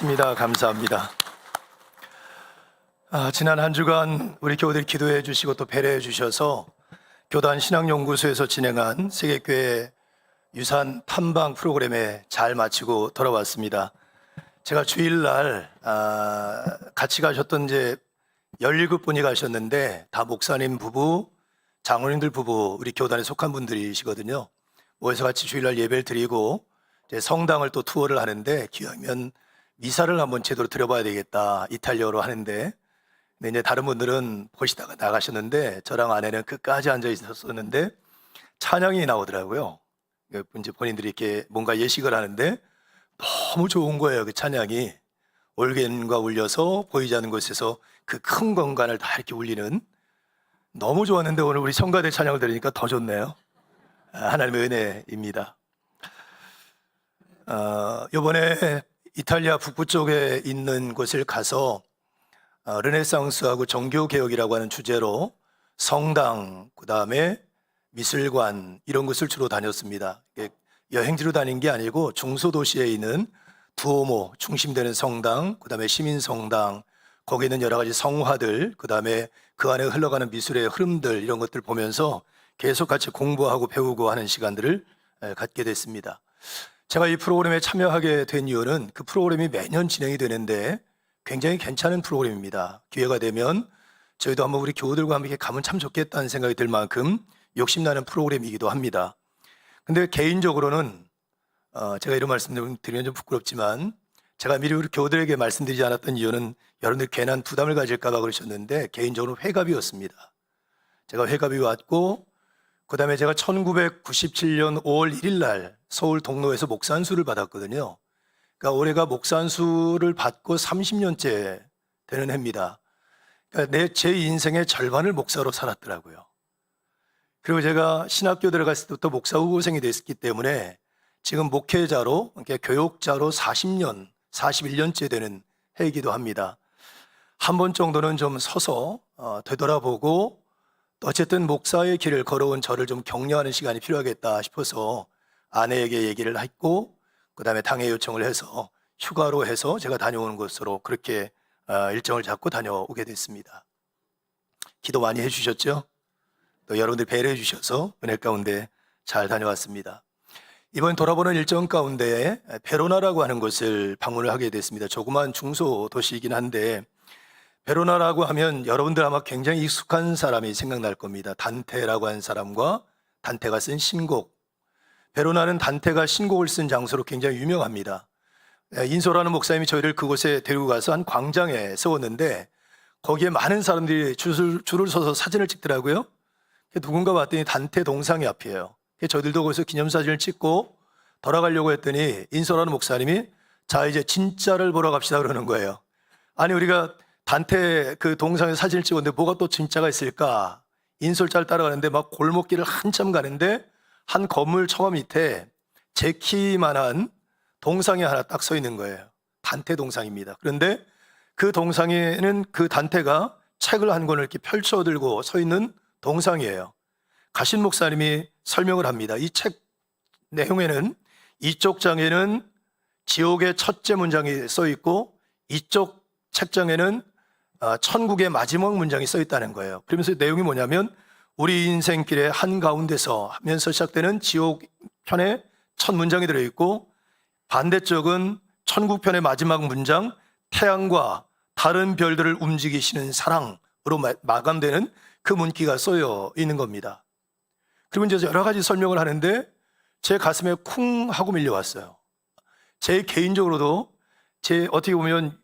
감사합니다. 지난 한 주간 우리 교우들 기도해 주시고 또 배려해 주셔서 교단 신앙연구소에서 진행한 세계교회 유산 탐방 프로그램에 잘 마치고 돌아왔습니다. 제가 주일날 같이 가셨던 이제 17분이 가셨는데 다 목사님 부부, 장로님들 부부, 우리 교단에 속한 분들이시거든요. 모여서 같이 주일날 예배를 드리고 이제 성당을 또 투어를 하는데 기왕이면 미사를 한번 제대로 드려봐야 되겠다, 이탈리아어로 하는데. 근데 이제 다른 분들은 보시다가 나가셨는데 저랑 아내는 끝까지 앉아 있었는데 찬양이 나오더라고요. 이제 본인들이 이렇게 뭔가 예식을 하는데 너무 좋은 거예요. 그 찬양이 올겐과 울려서 보이지 않는 곳에서 그 큰 공간을 다 이렇게 울리는, 너무 좋았는데 오늘 우리 성가대 찬양을 들으니까 더 좋네요. 하나님의 은혜입니다. 이번에 이탈리아 북부 쪽에 있는 곳을 가서 르네상스하고 종교개혁이라고 하는 주제로 성당, 그 다음에 미술관, 이런 곳을 주로 다녔습니다. 여행지로 다닌 게 아니고 중소도시에 있는 두오모, 중심되는 성당, 그 다음에 시민성당, 거기에 있는 여러 가지 성화들, 그 다음에 그 안에 흘러가는 미술의 흐름들, 이런 것들 보면서 계속 같이 공부하고 배우고 하는 시간들을 갖게 됐습니다. 제가 이 프로그램에 참여하게 된 이유는 그 프로그램이 매년 진행이 되는데 굉장히 괜찮은 프로그램입니다. 기회가 되면 저희도 한번 우리 교우들과 함께 가면 참 좋겠다는 생각이 들 만큼 욕심나는 프로그램이기도 합니다. 근데 개인적으로는 제가 이런 말씀 드리면 좀 부끄럽지만 제가 미리 우리 교우들에게 말씀드리지 않았던 이유는 여러분들 괜한 부담을 가질까 봐 그러셨는데 개인적으로 회갑이었습니다. 제가 회갑이 왔고 그 다음에 제가 1997년 5월 1일 날 서울 동로에서 목산수를 받았거든요. 그러니까 올해가 목산수를 받고 30년째 되는 해입니다. 그러니까 제 인생의 절반을 목사로 살았더라고요. 그리고 제가 신학교 들어갔을 때부터 목사 후보생이 됐기 때문에 지금 목회자로, 그러니까 교육자로 40년, 41년째 되는 해이기도 합니다. 한 번 정도는 좀 서서 되돌아보고 어쨌든 목사의 길을 걸어온 저를 좀 격려하는 시간이 필요하겠다 싶어서 아내에게 얘기를 했고 그 다음에 당회 요청을 해서 휴가로 해서 제가 다녀오는 곳으로 그렇게 일정을 잡고 다녀오게 됐습니다. 기도 많이 해주셨죠? 또 여러분들 배려해 주셔서 은혜 가운데 잘 다녀왔습니다. 이번 돌아보는 일정 가운데 베로나라고 하는 곳을 방문을 하게 됐습니다. 조그만 중소도시이긴 한데 베로나라고 하면 여러분들 아마 굉장히 익숙한 사람이 생각날 겁니다. 단테라고 하는 사람과 단테가 쓴 신곡. 베로나는 단테가 신곡을 쓴 장소로 굉장히 유명합니다. 인소라는 목사님이 저희를 그곳에 데리고 가서 한 광장에 세웠는데 거기에 많은 사람들이 줄을 서서 사진을 찍더라고요. 누군가 봤더니 단테 동상이 앞이에요. 저희들도 거기서 기념사진을 찍고 돌아가려고 했더니 인소라는 목사님이 자 이제 진짜를 보러 갑시다 그러는 거예요. 아니 우리가 단테 그 동상에 사진을 찍었는데 뭐가 또 진짜가 있을까? 인솔자를 따라가는데 막 골목길을 한참 가는데 한 건물 처마 밑에 제 키만한 동상이 하나 딱 서 있는 거예요. 단테 동상입니다. 그런데 그 동상에는 그 단테가 책을 한 권을 이렇게 펼쳐 들고 서 있는 동상이에요. 가신 목사님이 설명을 합니다. 이 책 내용에는 이쪽 장에는 지옥의 첫째 문장이 써 있고 이쪽 책장에는 천국의 마지막 문장이 써 있다는 거예요. 그러면서 내용이 뭐냐면 우리 인생길의 한가운데서 하면서 시작되는 지옥 편의 첫 문장이 들어있고 반대쪽은 천국 편의 마지막 문장 태양과 다른 별들을 움직이시는 사랑으로 마감되는 그 문기가 써여 있는 겁니다. 그리고 이제 여러 가지 설명을 하는데 제 가슴에 쿵 하고 밀려왔어요. 제 개인적으로도 제 어떻게 보면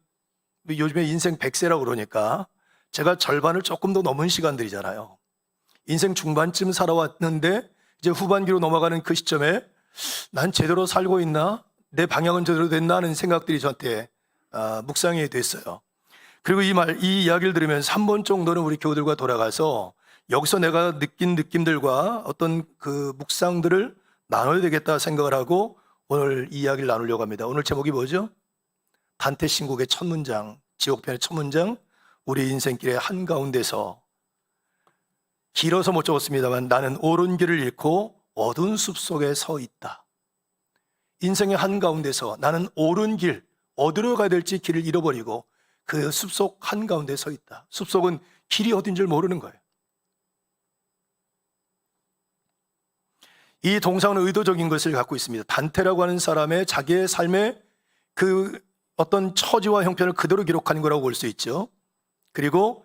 요즘에 인생 100세라고 그러니까 제가 절반을 조금 더 넘은 시간들이잖아요. 인생 중반쯤 살아왔는데 이제 후반기로 넘어가는 그 시점에 난 제대로 살고 있나? 내 방향은 제대로 됐나 하는 생각들이 저한테 묵상이 됐어요. 그리고 이 이야기를 들으면서 한 번 정도는 우리 교우들과 돌아가서 여기서 내가 느낀 느낌들과 어떤 그 묵상들을 나눠야 되겠다 생각을 하고 오늘 이 이야기를 나누려고 합니다. 오늘 제목이 뭐죠? 단테 신곡의 첫 문장, 지옥편의 첫 문장, 우리 인생길의 한가운데서. 길어서 못 적었습니다만 나는 옳은 길을 잃고 어두운 숲속에 서 있다. 인생의 한가운데서 나는 옳은 길, 어디로 가야 될지 길을 잃어버리고 그 숲속 한가운데 서 있다. 숲속은 길이 어딘 줄 모르는 거예요. 이 동상은 의도적인 것을 갖고 있습니다. 단테라고 하는 사람의 자기의 삶의 그 어떤 처지와 형편을 그대로 기록하는 거라고 볼 수 있죠. 그리고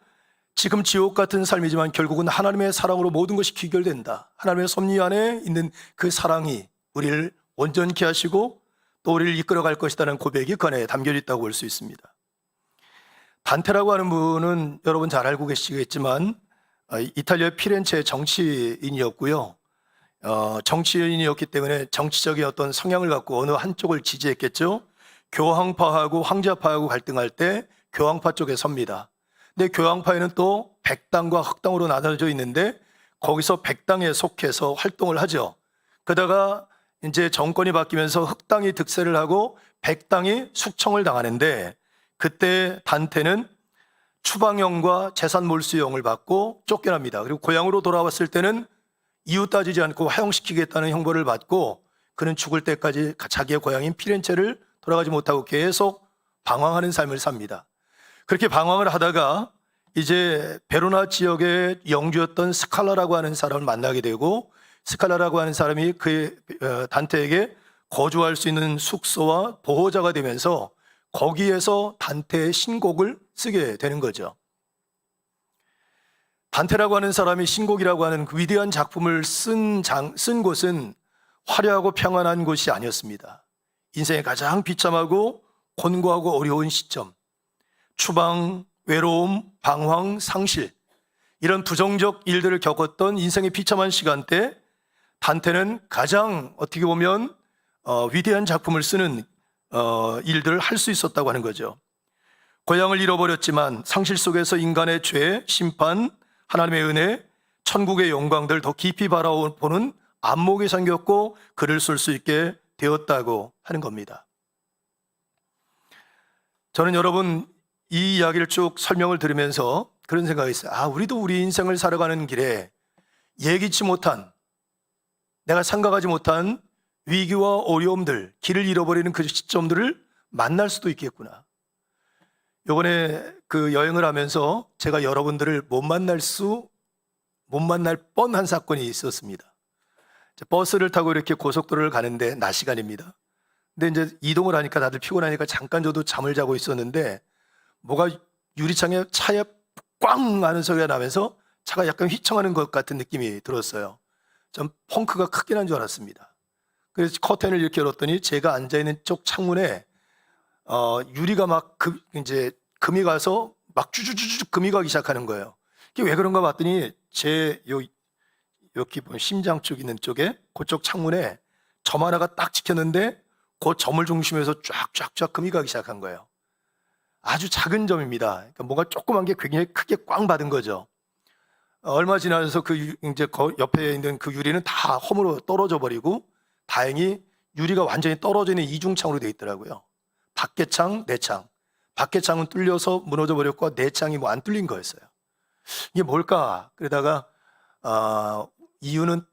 지금 지옥 같은 삶이지만 결국은 하나님의 사랑으로 모든 것이 귀결된다. 하나님의 섭리 안에 있는 그 사랑이 우리를 온전케 하시고 또 우리를 이끌어갈 것이라는 고백이 그 안에 담겨 있다고 볼 수 있습니다. 단테라고 하는 분은 여러분 잘 알고 계시겠지만 이탈리아 피렌체의 정치인이었고요. 정치인이었기 때문에 정치적인 어떤 성향을 갖고 어느 한쪽을 지지했겠죠. 교황파하고 황제파하고 갈등할 때 교황파 쪽에 섭니다. 근데 교황파에는 또 백당과 흑당으로 나눠져 있는데 거기서 백당에 속해서 활동을 하죠. 그러다가 이제 정권이 바뀌면서 흑당이 득세를 하고 백당이 숙청을 당하는데 그때 단테는 추방형과 재산 몰수형을 받고 쫓겨납니다. 그리고 고향으로 돌아왔을 때는 이유 따지지 않고 화형시키겠다는 형벌을 받고 그는 죽을 때까지 자기의 고향인 피렌체를 돌아가지 못하고 계속 방황하는 삶을 삽니다. 그렇게 방황을 하다가 이제 베로나 지역의 영주였던 스칼라라고 하는 사람을 만나게 되고 스칼라라고 하는 사람이 그 단테에게 거주할 수 있는 숙소와 보호자가 되면서 거기에서 단테의 신곡을 쓰게 되는 거죠. 단테라고 하는 사람이 신곡이라고 하는 그 위대한 작품을 쓴 곳은 화려하고 평안한 곳이 아니었습니다. 인생의 가장 비참하고 곤고하고 어려운 시점, 추방, 외로움, 방황, 상실 이런 부정적 일들을 겪었던 인생의 비참한 시간대 단테는 가장 어떻게 보면 위대한 작품을 쓰는 일들을 할 수 있었다고 하는 거죠. 고향을 잃어버렸지만 상실 속에서 인간의 죄, 심판, 하나님의 은혜, 천국의 영광들 더 깊이 바라보는 안목이 생겼고 글을 쓸 수 있게 되었다고 하는 겁니다. 저는 여러분 이 이야기를 쭉 설명을 들으면서 그런 생각이 있어요. 우리도 우리 인생을 살아가는 길에 예기치 못한, 내가 생각하지 못한 위기와 어려움들, 길을 잃어버리는 그 시점들을 만날 수도 있겠구나. 이번에 그 여행을 하면서 제가 여러분들을 못 만날 뻔한 사건이 있었습니다. 버스를 타고 이렇게 고속도로를 가는데 낮 시간입니다. 근데 이제 이동을 하니까 다들 피곤하니까 잠깐 저도 잠을 자고 있었는데 뭐가 유리창에 차에 꽝 하는 소리가 나면서 차가 약간 휘청하는 것 같은 느낌이 들었어요. 전 펑크가 크긴 한 줄 알았습니다. 그래서 커튼을 이렇게 열었더니 제가 앉아있는 쪽 창문에 유리가 막 이제 금이 가서 막 쭈쭈쭈쭈 금이 가기 시작하는 거예요. 이게 왜 그런가 봤더니 제 여기 보면 심장 쪽 있는 쪽에 그쪽 창문에 점 하나가 딱 찍혔는데 그 점을 중심에서 쫙쫙쫙 금이 가기 시작한 거예요. 아주 작은 점입니다. 그러니까 뭔가 조그만 게 굉장히 크게 꽝 받은 거죠. 얼마 지나서 이제 옆에 있는 그 유리는 다 홈으로 떨어져 버리고 다행히 유리가 완전히 떨어져 있는 이중창으로 되어 있더라고요. 밖에 창, 내 창. 밖에 창은 뚫려서 무너져 버렸고 내 창이 뭐 안 뚫린 거였어요. 이게 뭘까? 그러다가 이유는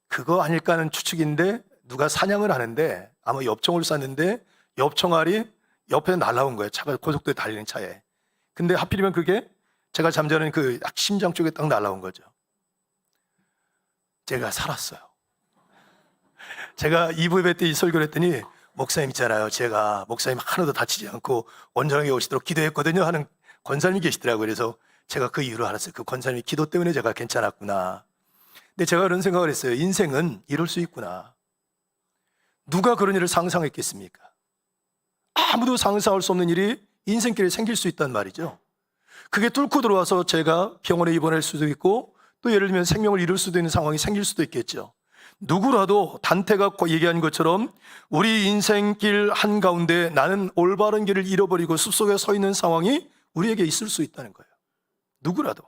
그거 아닐까 하는 추측인데 누가 사냥을 하는데 아마 엽총을 쐈는데 엽총알이 옆에 날아온 거예요. 차가 고속도로에 달리는 차에. 근데 하필이면 그게 제가 잠자는 그 심장 쪽에 딱 날아온 거죠. 제가 살았어요. 제가 2부 때 이 설교를 했더니 목사님 있잖아요. 제가 목사님 하나도 다치지 않고 온전하게 오시도록 기도했거든요 하는 권사님이 계시더라고요. 그래서 제가 그 이유로 알았어요. 그 권사님의 기도 때문에 제가 괜찮았구나. 근데 제가 그런 생각을 했어요. 인생은 이럴 수 있구나. 누가 그런 일을 상상했겠습니까? 아무도 상상할 수 없는 일이 인생길에 생길 수 있단 말이죠. 그게 뚫고 들어와서 제가 병원에 입원할 수도 있고 또 예를 들면 생명을 잃을 수도 있는 상황이 생길 수도 있겠죠. 누구라도 단테가 얘기한 것처럼 우리 인생길 한가운데 나는 올바른 길을 잃어버리고 숲속에 서 있는 상황이 우리에게 있을 수 있다는 거예요. 누구라도.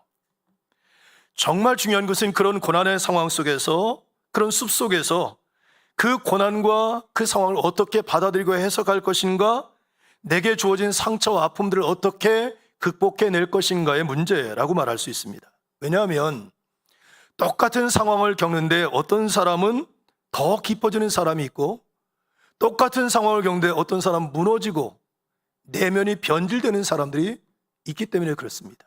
정말 중요한 것은 그런 고난의 상황 속에서, 그런 숲속에서 그 고난과 그 상황을 어떻게 받아들이고 해석할 것인가, 내게 주어진 상처와 아픔들을 어떻게 극복해낼 것인가의 문제라고 말할 수 있습니다. 왜냐하면 똑같은 상황을 겪는데 어떤 사람은 더 깊어지는 사람이 있고 똑같은 상황을 겪는데 어떤 사람은 무너지고 내면이 변질되는 사람들이 있기 때문에 그렇습니다.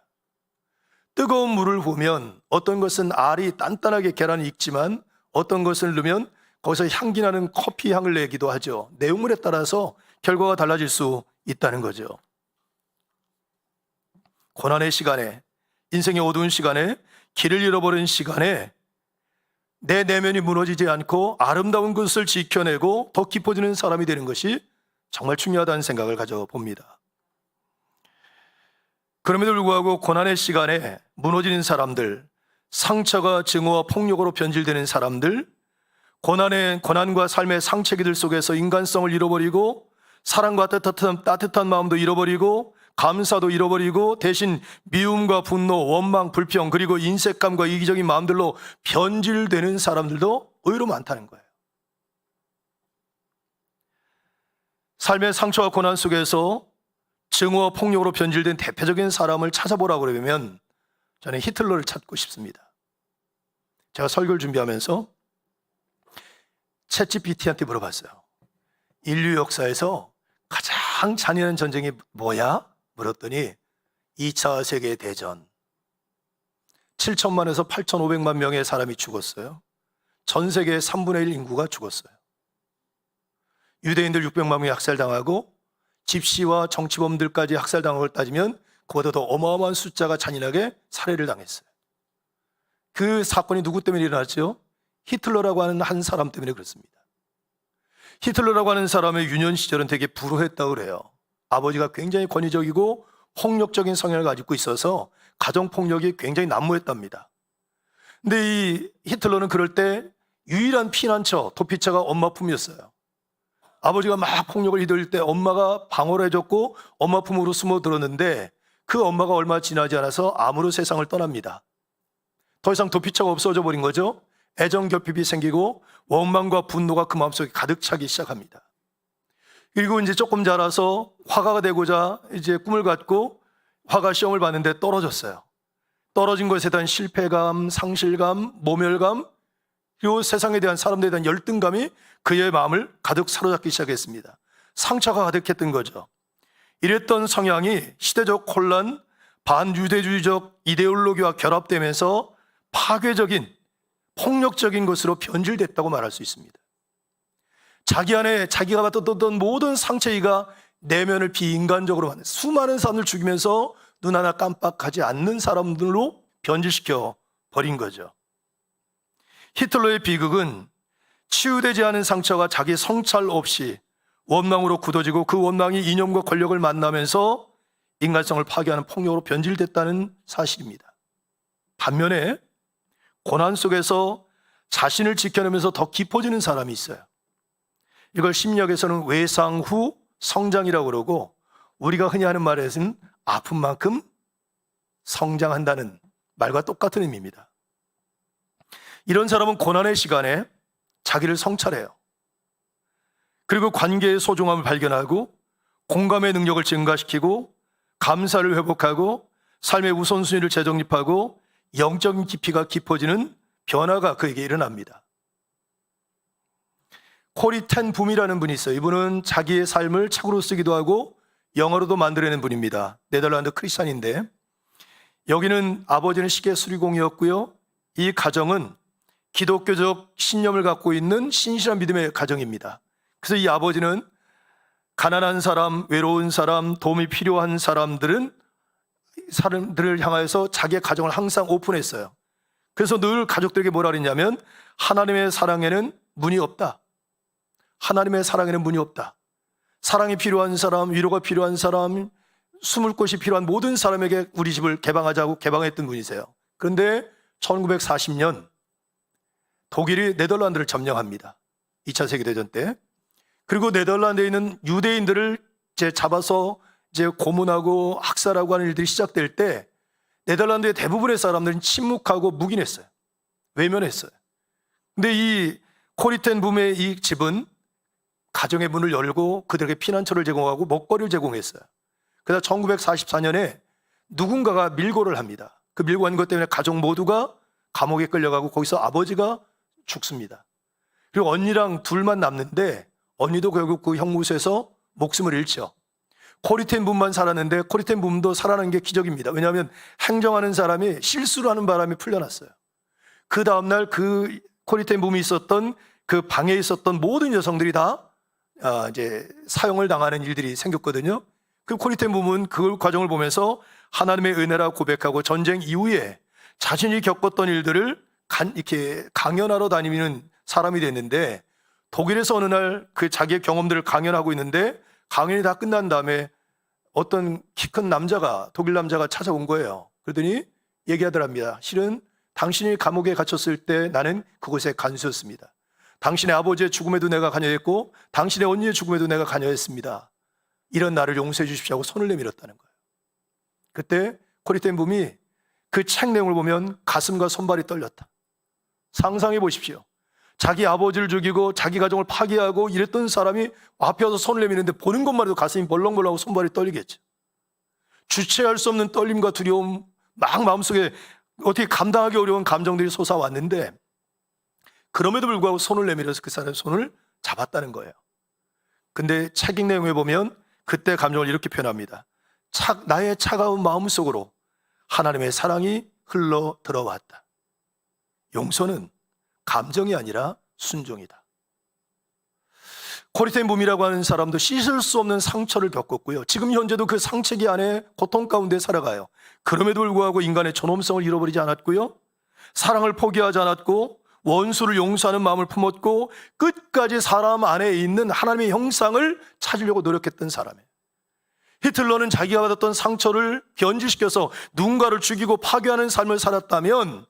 뜨거운 물을 보면 어떤 것은 알이 단단하게 계란이 익지만 어떤 것을 넣으면 거기서 향기 나는 커피 향을 내기도 하죠. 내용물에 따라서 결과가 달라질 수 있다는 거죠. 고난의 시간에, 인생의 어두운 시간에, 길을 잃어버린 시간에 내 내면이 무너지지 않고 아름다운 것을 지켜내고 더 깊어지는 사람이 되는 것이 정말 중요하다는 생각을 가져봅니다. 그럼에도 불구하고 고난의 시간에 무너지는 사람들, 상처가 증오와 폭력으로 변질되는 사람들, 고난과 삶의 상처기들 속에서 인간성을 잃어버리고 사랑과 따뜻한 마음도 잃어버리고 감사도 잃어버리고 대신 미움과 분노, 원망, 불평 그리고 인색감과 이기적인 마음들로 변질되는 사람들도 의외로 많다는 거예요. 삶의 상처와 고난 속에서 증오와 폭력으로 변질된 대표적인 사람을 찾아보라고 그러면 저는 히틀러를 찾고 싶습니다. 제가 설교를 준비하면서 챗GPT한테 물어봤어요. 인류 역사에서 가장 잔인한 전쟁이 뭐야? 물었더니 2차 세계대전. 7천만에서 8,500만 명의 사람이 죽었어요. 전 세계의 3분의 1 인구가 죽었어요. 유대인들 600만 명이 학살당하고 집시와 정치범들까지 학살당한 걸 따지면 그보다 더 어마어마한 숫자가 잔인하게 살해를 당했어요. 그 사건이 누구 때문에 일어났죠? 히틀러라고 하는 한 사람 때문에 그렇습니다. 히틀러라고 하는 사람의 유년 시절은 되게 불우했다고 그래요. 아버지가 굉장히 권위적이고 폭력적인 성향을 가지고 있어서 가정폭력이 굉장히 난무했답니다. 근데 이 히틀러는 그럴 때 유일한 피난처, 도피처가 엄마 품이었어요. 아버지가 막 폭력을 휘둘릴 때 엄마가 방어를 해줬고 엄마 품으로 숨어들었는데 그 엄마가 얼마 지나지 않아서 암으로 세상을 떠납니다. 더 이상 도피처가 없어져 버린 거죠. 애정결핍이 생기고 원망과 분노가 그 마음속에 가득 차기 시작합니다. 그리고 이제 조금 자라서 화가가 되고자 이제 꿈을 갖고 화가 시험을 봤는데 떨어졌어요. 떨어진 것에 대한 실패감, 상실감, 모멸감, 그리고 세상에 대한 사람들에 대한 열등감이 그의 마음을 가득 사로잡기 시작했습니다. 상처가 가득했던 거죠. 이랬던 성향이 시대적 혼란, 반유대주의적 이데올로기와 결합되면서 파괴적인 폭력적인 것으로 변질됐다고 말할 수 있습니다. 자기 안에 자기가 받았던 모든 상처가 내면을 비인간적으로 만든 수많은 사람을 죽이면서 눈 하나 깜빡하지 않는 사람들로 변질시켜 버린 거죠. 히틀러의 비극은 치유되지 않은 상처가 자기 성찰 없이 원망으로 굳어지고 그 원망이 이념과 권력을 만나면서 인간성을 파괴하는 폭력으로 변질됐다는 사실입니다. 반면에 고난 속에서 자신을 지켜내면서 더 깊어지는 사람이 있어요. 이걸 심리학에서는 외상 후 성장이라고 그러고 우리가 흔히 하는 말에서는 아픈 만큼 성장한다는 말과 똑같은 의미입니다. 이런 사람은 고난의 시간에 자기를 성찰해요. 그리고 관계의 소중함을 발견하고 공감의 능력을 증가시키고 감사를 회복하고 삶의 우선순위를 재정립하고 영적인 깊이가 깊어지는 변화가 그에게 일어납니다. 코리 텐 붐이라는 분이 있어요. 이분은 자기의 삶을 책으로 쓰기도 하고 영어로도 만들어낸 분입니다. 네덜란드 크리스찬인데 여기는 아버지는 시계 수리공이었고요. 이 가정은 기독교적 신념을 갖고 있는 신실한 믿음의 가정입니다. 그래서 이 아버지는 가난한 사람, 외로운 사람, 도움이 필요한 사람들을 향하여서 자기의 가정을 항상 오픈했어요. 그래서 늘 가족들에게 뭐라 그랬냐면 하나님의 사랑에는 문이 없다. 하나님의 사랑에는 문이 없다. 사랑이 필요한 사람, 위로가 필요한 사람, 숨을 곳이 필요한 모든 사람에게 우리 집을 개방하자고 개방했던 분이세요. 그런데 1940년 독일이 네덜란드를 점령합니다. 2차 세계대전 때. 그리고 네덜란드에 있는 유대인들을 잡아서 고문하고 학살하고 하는 일들이 시작될 때 네덜란드의 대부분의 사람들은 침묵하고 묵인했어요. 외면했어요. 근데 이 코리 텐 붐의 이 집은 가정의 문을 열고 그들에게 피난처를 제공하고 먹거리를 제공했어요. 그래서 1944년에 누군가가 밀고를 합니다. 그 밀고 간 것 때문에 가족 모두가 감옥에 끌려가고 거기서 아버지가 죽습니다. 그리고 언니랑 둘만 남는데 언니도 결국 그 형무소에서 목숨을 잃죠. 코리텐 분만 살았는데 코리텐 분도 살아난 게 기적입니다. 왜냐하면 행정하는 사람이 실수를 하는 바람에 풀려났어요. 그 다음날 그 코리텐 붐이 있었던 그 방에 있었던 모든 여성들이 다 이제 사형을 당하는 일들이 생겼거든요. 그 코리텐 붐은 그 과정을 보면서 하나님의 은혜라고 고백하고 전쟁 이후에 자신이 겪었던 일들을 이렇게 강연하러 다니는 사람이 됐는데, 독일에서 어느 날 그 자기의 경험들을 강연하고 있는데 강연이 다 끝난 다음에 어떤 키 큰 남자가, 독일 남자가 찾아온 거예요. 그러더니 얘기하더랍니다. 실은 당신이 감옥에 갇혔을 때 나는 그곳에 간수였습니다. 당신의 아버지의 죽음에도 내가 관여했고 당신의 언니의 죽음에도 내가 관여했습니다. 이런 나를 용서해 주십시오 하고 손을 내밀었다는 거예요. 그때 코리텐 붐이 그 책 내용을 보면 가슴과 손발이 떨렸다. 상상해 보십시오. 자기 아버지를 죽이고 자기 가정을 파괴하고 이랬던 사람이 앞에 와서 손을 내미는데 보는 것만 해도 가슴이 벌렁벌렁하고 손발이 떨리겠죠. 주체할 수 없는 떨림과 두려움, 막 마음속에 어떻게 감당하기 어려운 감정들이 솟아왔는데, 그럼에도 불구하고 손을 내밀어서 그 사람의 손을 잡았다는 거예요. 근데 책 내용에 보면 그때 감정을 이렇게 표현합니다. 나의 차가운 마음 속으로 하나님의 사랑이 흘러 들어왔다. 용서는 감정이 아니라 순종이다. 코리텐 붐이라고 하는 사람도 씻을 수 없는 상처를 겪었고요. 지금 현재도 그 상처기 안에 고통 가운데 살아가요. 그럼에도 불구하고 인간의 존엄성을 잃어버리지 않았고요. 사랑을 포기하지 않았고 원수를 용서하는 마음을 품었고 끝까지 사람 안에 있는 하나님의 형상을 찾으려고 노력했던 사람이에요. 히틀러는 자기가 받았던 상처를 변질시켜서 누군가를 죽이고 파괴하는 삶을 살았다면,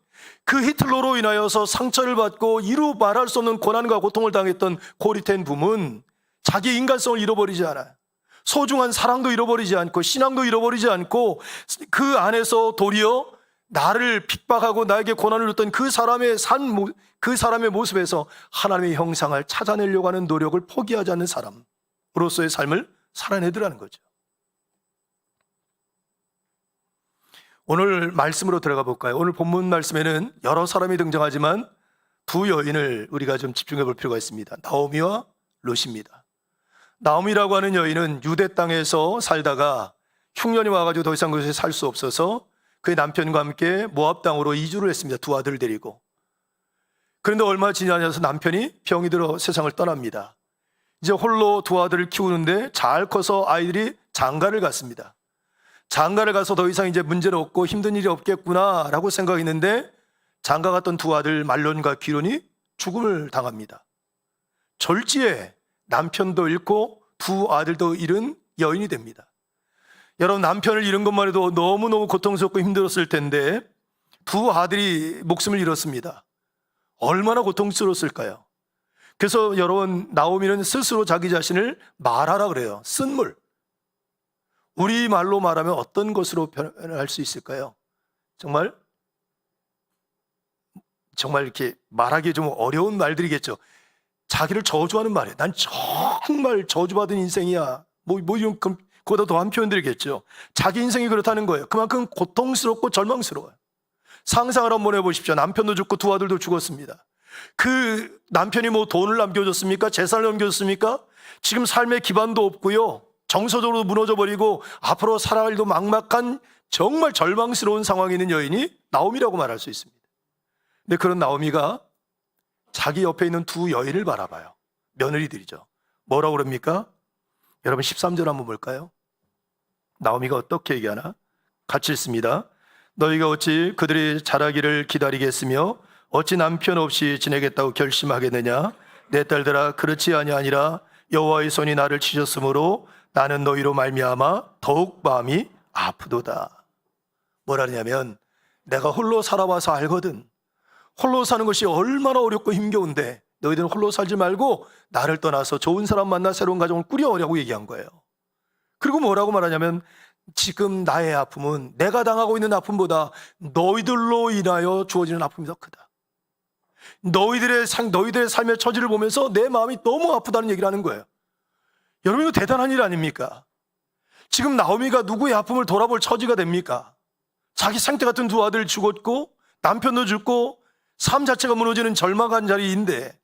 그 히틀러로 인하여서 상처를 받고 이루 말할 수 없는 고난과 고통을 당했던 코리텐 붐은 자기 인간성을 잃어버리지 않아요. 소중한 사랑도 잃어버리지 않고 신앙도 잃어버리지 않고 그 안에서 도리어 나를 핍박하고 나에게 고난을 줬던 그 사람의 그 사람의 모습에서 하나님의 형상을 찾아내려고 하는 노력을 포기하지 않는 사람으로서의 삶을 살아내더라는 거죠. 오늘 말씀으로 들어가 볼까요? 오늘 본문 말씀에는 여러 사람이 등장하지만 두 여인을 우리가 좀 집중해 볼 필요가 있습니다. 나오미와 룻입니다. 나오미라고 하는 여인은 유대 땅에서 살다가 흉년이 와가지고 더 이상 그곳에 살 수 없어서 그의 남편과 함께 모압 땅으로 이주를 했습니다. 두 아들을 데리고. 그런데 얼마 지나지 않아서 남편이 병이 들어 세상을 떠납니다. 이제 홀로 두 아들을 키우는데 잘 커서 아이들이 장가를 갔습니다. 장가를 가서 더 이상 이제 문제는 없고 힘든 일이 없겠구나라고 생각했는데, 장가 갔던 두 아들 말론과 기론이 죽음을 당합니다. 졸지에 남편도 잃고 두 아들도 잃은 여인이 됩니다. 여러분, 남편을 잃은 것만 해도 너무너무 고통스럽고 힘들었을 텐데 두 아들이 목숨을 잃었습니다. 얼마나 고통스러웠을까요? 그래서 여러분, 나오미는 스스로 자기 자신을 말하라 그래요. 쓴물. 우리 말로 말하면 어떤 것으로 표현할 수 있을까요? 정말 이렇게 말하기 좀 어려운 말들이겠죠. 자기를 저주하는 말이에요. 난 정말 저주받은 인생이야. 이런 그보다 더한 표현들이겠죠. 자기 인생이 그렇다는 거예요. 그만큼 고통스럽고 절망스러워요. 상상을 한번 해보십시오. 남편도 죽고 두 아들도 죽었습니다. 그 남편이 돈을 남겨줬습니까? 재산을 남겨줬습니까? 지금 삶의 기반도 없고요. 정서적으로 무너져버리고 앞으로 살아갈도 막막한 정말 절망스러운 상황에 있는 여인이 나오미라고 말할 수 있습니다. 근데 그런 나오미가 자기 옆에 있는 두 여인을 바라봐요. 며느리들이죠. 뭐라고 그럽니까? 여러분, 13절 한번 볼까요? 나오미가 어떻게 얘기하나? 같이 읽습니다. 너희가 어찌 그들이 자라기를 기다리겠으며 어찌 남편 없이 지내겠다고 결심하겠느냐? 내 딸들아, 그렇지 아니하니라. 여호와의 손이 나를 치셨으므로 나는 너희로 말미암아 더욱 마음이 아프도다. 뭐라 하냐면, 내가 홀로 살아와서 알거든. 홀로 사는 것이 얼마나 어렵고 힘겨운데 너희들은 홀로 살지 말고 나를 떠나서 좋은 사람 만나 새로운 가정을 꾸려오라고 얘기한 거예요. 그리고 뭐라고 말하냐면, 지금 나의 아픔은 내가 당하고 있는 아픔보다 너희들로 인하여 주어지는 아픔이 더 크다. 너희들의 삶의 처지를 보면서 내 마음이 너무 아프다는 얘기를 하는 거예요. 여러분, 이거 대단한 일 아닙니까? 지금 나오미가 누구의 아픔을 돌아볼 처지가 됩니까? 자기 상태 같은 두 아들 죽었고 남편도 죽고 삶 자체가 무너지는 절망한 자리인데,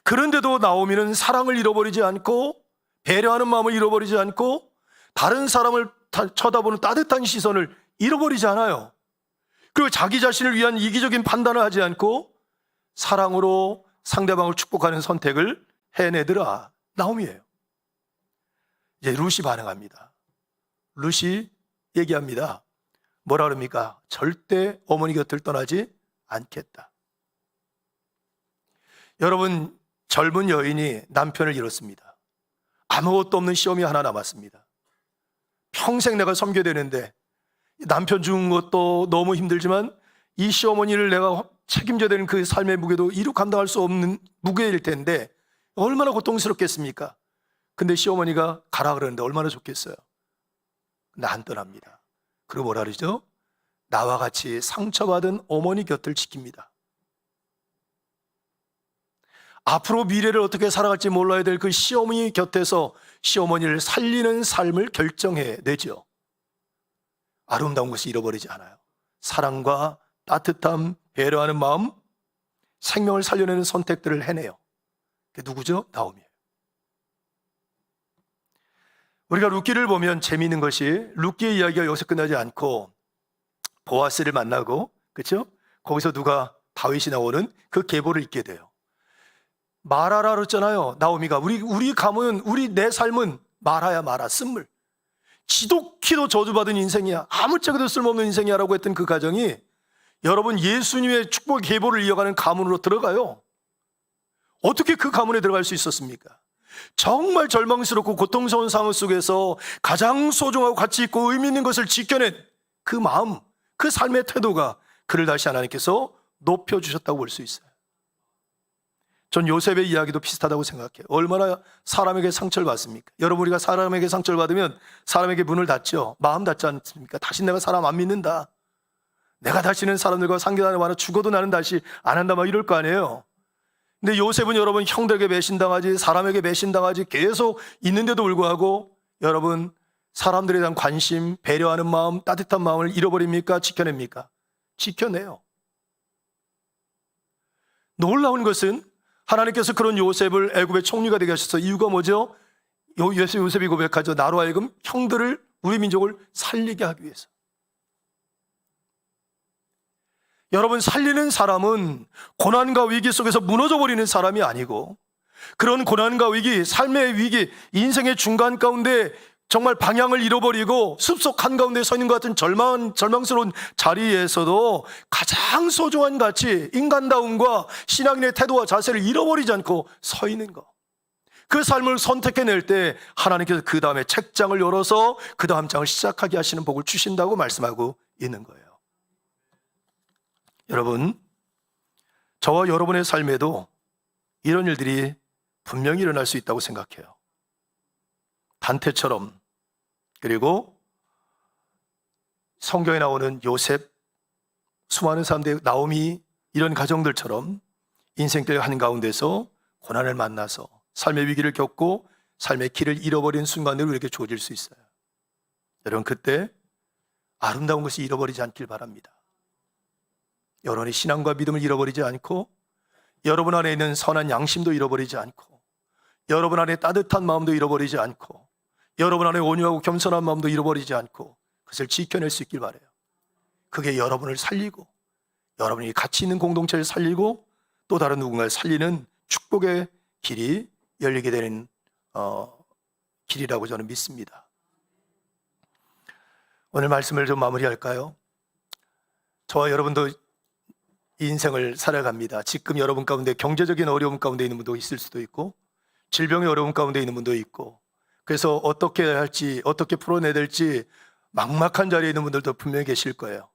그런데도 나오미는 사랑을 잃어버리지 않고 배려하는 마음을 잃어버리지 않고 다른 사람을 쳐다보는 따뜻한 시선을 잃어버리지 않아요. 그리고 자기 자신을 위한 이기적인 판단을 하지 않고 사랑으로 상대방을 축복하는 선택을 해내더라. 나오미예요. 이제 룻이 반응합니다. 룻이 얘기합니다. 뭐라 그럽니까? 절대 어머니 곁을 떠나지 않겠다. 여러분, 젊은 여인이 남편을 잃었습니다. 아무것도 없는 시어미 하나 남았습니다. 평생 내가 섬겨야 되는데 남편 죽은 것도 너무 힘들지만 이 시어머니를 내가 책임져야 되는 그 삶의 무게도 이루 감당할 수 없는 무게일 텐데 얼마나 고통스럽겠습니까? 근데 시어머니가 가라 그러는데 얼마나 좋겠어요. 근데 안 떠납니다. 그리고 뭐라 그러죠? 나와 같이 상처받은 어머니 곁을 지킵니다. 앞으로 미래를 어떻게 살아갈지 몰라야 될 그 시어머니 곁에서 시어머니를 살리는 삶을 결정해내죠. 아름다운 것을 잃어버리지 않아요. 사랑과 따뜻함, 배려하는 마음, 생명을 살려내는 선택들을 해내요. 그게 누구죠? 나오미예요. 우리가 룻기를 보면 재미있는 것이 룻기의 이야기가 여기서 끝나지 않고 보아스를 만나고, 그렇죠? 거기서 누가 다윗이 나오는 그 계보를 읽게 돼요. 마라라 그랬잖아요. 나오미가 우리 가문은 내 삶은 마라야 마라, 쓴물. 지독히도 저주받은 인생이야. 아무짝에도 쓸모없는 인생이야라고 했던 그 가정이 여러분 예수님의 축복의 계보를 이어가는 가문으로 들어가요. 어떻게 그 가문에 들어갈 수 있었습니까? 정말 절망스럽고 고통스러운 상황 속에서 가장 소중하고 가치 있고 의미 있는 것을 지켜낸 그 마음, 그 삶의 태도가 그를 다시 하나님께서 높여주셨다고 볼 수 있어요. 전 요셉의 이야기도 비슷하다고 생각해요. 얼마나 사람에게 상처를 받습니까? 여러분, 우리가 사람에게 상처를 받으면 사람에게 문을 닫죠. 마음 닫지 않습니까? 다시 내가 사람 안 믿는다. 내가 다시는 사람들과 상계하는 말을 죽어도 나는 다시 안 한다 막 이럴 거 아니에요. 근데 요셉은 여러분 형들에게 배신당하지, 사람에게 배신당하지 계속 있는데도 불구하고 여러분 사람들에 대한 관심, 배려하는 마음, 따뜻한 마음을 잃어버립니까? 지켜냅니까? 지켜내요. 놀라운 것은 하나님께서 그런 요셉을 애굽의 총리가 되게 하셔서 이유가 뭐죠? 요셉이 고백하죠. 나로 하여금 형들을, 우리 민족을 살리게 하기 위해서. 여러분, 살리는 사람은 고난과 위기 속에서 무너져 버리는 사람이 아니고, 그런 고난과 위기, 삶의 위기, 인생의 중간 가운데 정말 방향을 잃어버리고 숲속 한가운데 서 있는 것 같은 절망스러운 자리에서도 가장 소중한 가치, 인간다움과 신앙인의 태도와 자세를 잃어버리지 않고 서 있는 것. 그 삶을 선택해낼 때 하나님께서 그 다음에 책장을 열어서 그 다음 장을 시작하게 하시는 복을 주신다고 말씀하고 있는 거예요. 여러분, 저와 여러분의 삶에도 이런 일들이 분명히 일어날 수 있다고 생각해요. 단테처럼, 그리고 성경에 나오는 요셉, 수많은 사람들, 나오미, 이런 가정들처럼 인생들 한가운데서 고난을 만나서 삶의 위기를 겪고 삶의 길을 잃어버린 순간들이 우리에게 주어질 수 있어요. 여러분, 그때 아름다운 것이 잃어버리지 않길 바랍니다. 여러분의 신앙과 믿음을 잃어버리지 않고, 여러분 안에 있는 선한 양심도 잃어버리지 않고, 여러분 안에 따뜻한 마음도 잃어버리지 않고, 여러분 안에 온유하고 겸손한 마음도 잃어버리지 않고 그것을 지켜낼 수 있길 바라요. 그게 여러분을 살리고, 여러분이 가치 있는 공동체를 살리고, 또 다른 누군가를 살리는 축복의 길이 열리게 되는 길이라고 저는 믿습니다. 오늘 말씀을 좀 마무리할까요? 저와 여러분도 인생을 살아갑니다. 지금 여러분 가운데 경제적인 어려움 가운데 있는 분도 있을 수도 있고, 질병의 어려움 가운데 있는 분도 있고, 그래서 어떻게 해야 할지, 어떻게 풀어내야 될지 막막한 자리에 있는 분들도 분명히 계실 거예요.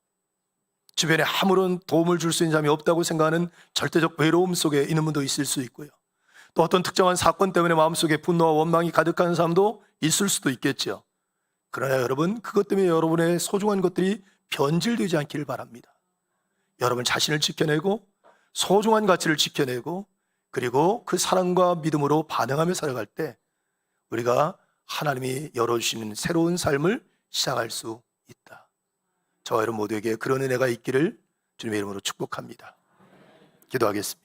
주변에 아무런 도움을 줄 수 있는 사람이 없다고 생각하는 절대적 외로움 속에 있는 분도 있을 수 있고요. 또 어떤 특정한 사건 때문에 마음속에 분노와 원망이 가득한 사람도 있을 수도 있겠죠. 그러나 여러분, 그것 때문에 여러분의 소중한 것들이 변질되지 않기를 바랍니다. 여러분 자신을 지켜내고 소중한 가치를 지켜내고, 그리고 그 사랑과 믿음으로 반응하며 살아갈 때 우리가 하나님이 열어주시는 새로운 삶을 시작할 수 있다. 저와 여러분 모두에게 그런 은혜가 있기를 주님의 이름으로 축복합니다. 기도하겠습니다.